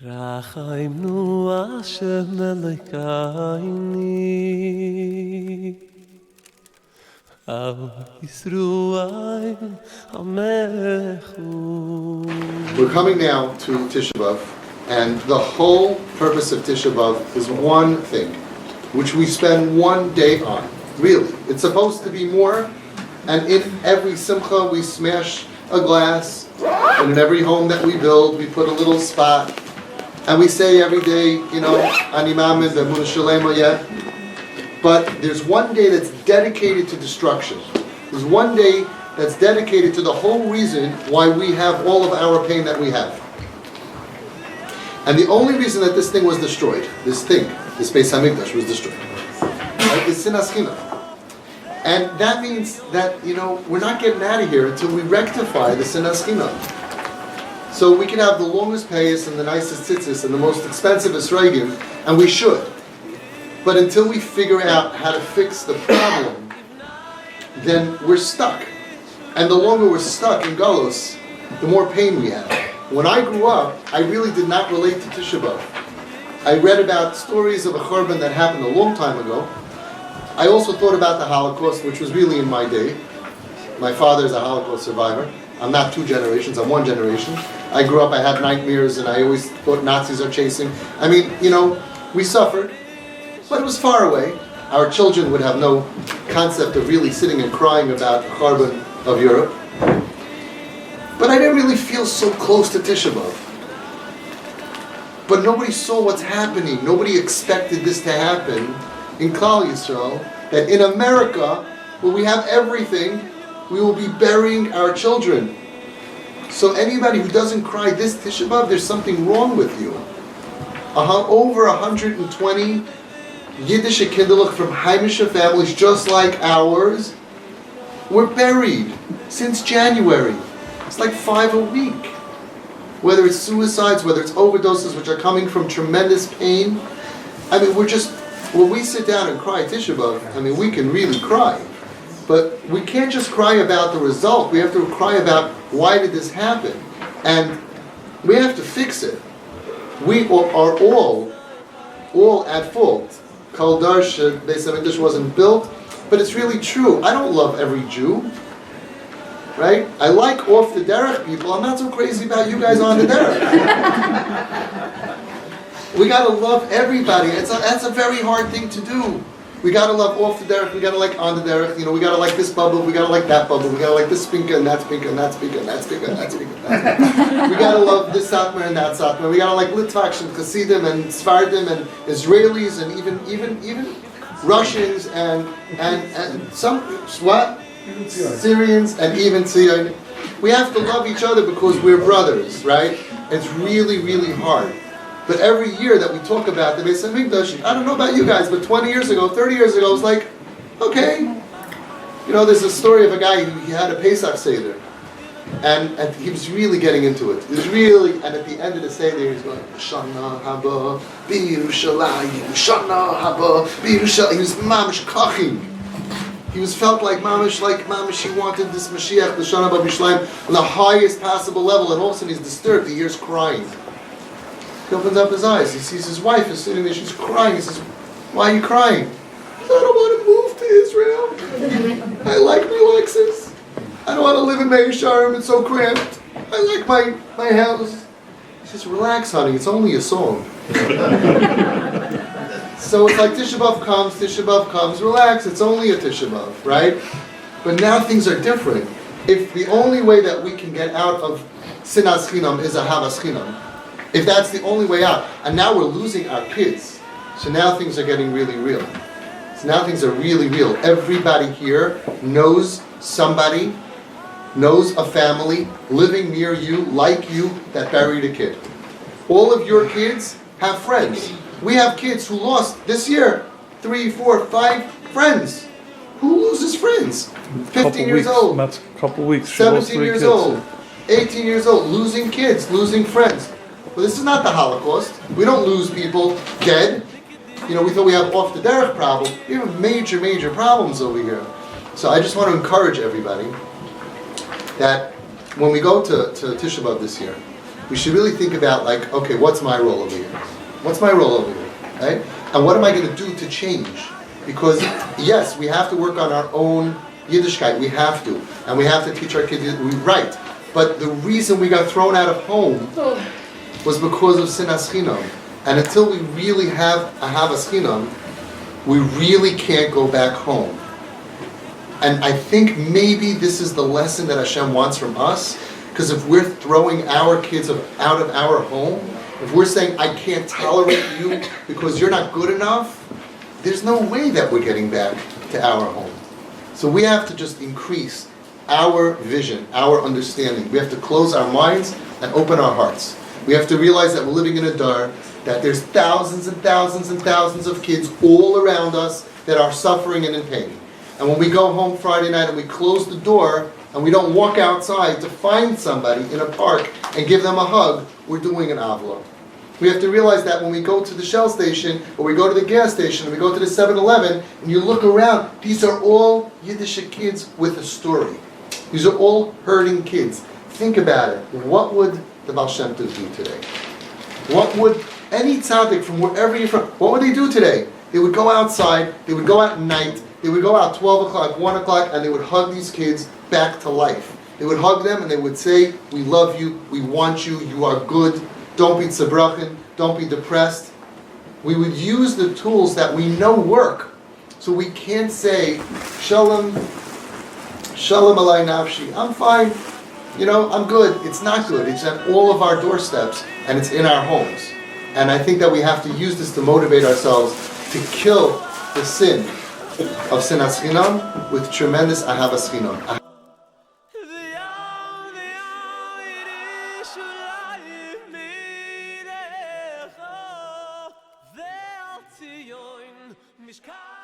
רחמנו השם אלוהינו על ישראל עמך. We're coming now to Tisha B'Av, and the whole purpose of Tisha B'Av is one thing, which we spend one day on. Really, it's supposed to be more, and in every simcha we smash a glass, and in every home that we build we put a little spot, and we say every day, Ani Mamin V'Emunah Shalema yet. But there's one day that's dedicated to destruction. There's one day that's dedicated to the whole reason why we have all of our pain that we have. And the only reason that this thing was destroyed, this Beis Hamikdash was destroyed, right, is Sinas Chinam. And that means that, we're not getting out of here until we rectify the Sinas Chinam. So we can have the longest payas and the nicest tzitzis and the most expensive esrogim, and we should. But until we figure out how to fix the problem, then we're stuck. And the longer we're stuck in Galus, the more pain we have. When I grew up, I really did not relate to Tisha B'Av. I read about stories of a Churban that happened a long time ago. I also thought about the Holocaust, which was really in my day. My father is a Holocaust survivor. I'm not two generations, I'm one generation. I grew up, I had nightmares, and I always thought Nazis are chasing. I mean, we suffered, but it was far away. Our children would have no concept of really sitting and crying about the Churban of Europe. But I didn't really feel so close to Tisha B'Av. But nobody saw what's happening. Nobody expected this to happen in Klal Yisrael, that in America, where we have everything, we will be burying our children. So anybody who doesn't cry this Tisha B'Av, there's something wrong with you. Over 120 Yiddish Kinderlich from Heimische families just like ours were buried since January. It's like 5 a week. Whether it's suicides, whether it's overdoses, which are coming from tremendous pain. I mean, when we sit down and cry Tisha B'Av, we can really cry. But we can't just cry about the result. We have to cry about why did this happen. And we have to fix it. We are all at fault. Kol Darsha, Beis Hamikdash wasn't built, but it's really true. I don't love every Jew, right? I like off the derech people. I'm not so crazy about you guys on the derech. We gotta love everybody. That's a very hard thing to do. We gotta love off the derech. We gotta like on the derech. We gotta like this bubble. We gotta like that bubble. We gotta like this spinka and that spinka and that spinka and that spinka and that spinka. We gotta love this satmar and that satmar. We gotta like Litvaks and Chassidim and Sfardim and Israelis and even Russians and some Syrians and even Tzion. We have to love each other because we're brothers, right? It's really, really hard. But every year that we talk about the Beis Hamikdash, I don't know about you guys, but 20 years ago, 30 years ago, it was like, okay. There's a story of a guy who he had a Pesach Seder. And he was really getting into it. He was really, and at the end of the Seder, he was going, Shana haba, b'Yerushalayim, Shana haba, b'Yerushalayim. He was mamish kachim. He felt like mamish, he wanted this Mashiach, the Shana haba b'Yerushalayim, on the highest possible level, and all of a sudden he's disturbed. He hears crying. He opens up his eyes. He sees his wife is sitting there. She's crying. He says, "Why are you crying?" He says, "I don't want to move to Israel. I like my Lexus. I don't want to live in Mei Sharm. It's so cramped. I like my house." He says, "Relax, honey. It's only a song." So it's like Tisha B'Av comes. Relax. It's only a Tisha B'Av, right? But now things are different. If the only way that we can get out of Sinas Chinam is Ahavas Chinam, if that's the only way out, and now we're losing our kids, so now things are getting really real. So now things are really real. Everybody here knows somebody, knows a family living near you, like you, that buried a kid. All of your kids have friends. We have kids who lost this year 3, 4, 5 friends. Who loses friends? 15 years old. That's a couple weeks. 17 years old. 18 years old. Losing kids, losing friends. Well, this is not the Holocaust. We don't lose people dead. We thought we have off the derech problem. We have major, major problems over here. So I just want to encourage everybody that when we go to Tisha B'Av this year, we should really think about like, okay, what's my role over here? What's my role over here, right? And what am I going to do to change? Because yes, we have to work on our own Yiddishkeit, we have to. And we have to teach our kids we write. But the reason we got thrown out of home was because of sinas chinam. And until we really have ahavas chinam, we really can't go back home. And I think maybe this is the lesson that Hashem wants from us, because if we're throwing our kids out of our home, if we're saying, I can't tolerate you because you're not good enough, there's no way that we're getting back to our home. So we have to just increase our vision, our understanding. We have to close our minds and open our hearts. We have to realize that we're living in a dar, that there's thousands and thousands and thousands of kids all around us that are suffering and in pain. And when we go home Friday night and we close the door and we don't walk outside to find somebody in a park and give them a hug, we're doing an avla. We have to realize that when we go to the Shell station, or we go to the gas station, or we go to the 7-Eleven, and you look around, these are all Yiddish kids with a story. These are all hurting kids. Think about it. What would the Baal Shem Tov do today? What would any tzaddik from wherever you're from, what would they do today? They would go outside, they would go out at night, they would go out 12 o'clock, 1 o'clock, and they would hug these kids back to life. They would hug them and they would say, we love you, we want you, you are good, don't be tzabrachen, don't be depressed. We would use the tools that we know work. So we can't say, Shalom, Shalom alai nafshi, I'm fine, I'm good. It's not good. It's at all of our doorsteps and it's in our homes. And I think that we have to use this to motivate ourselves to kill the sin of sinas chinam with tremendous ahavas chinam. Mishkan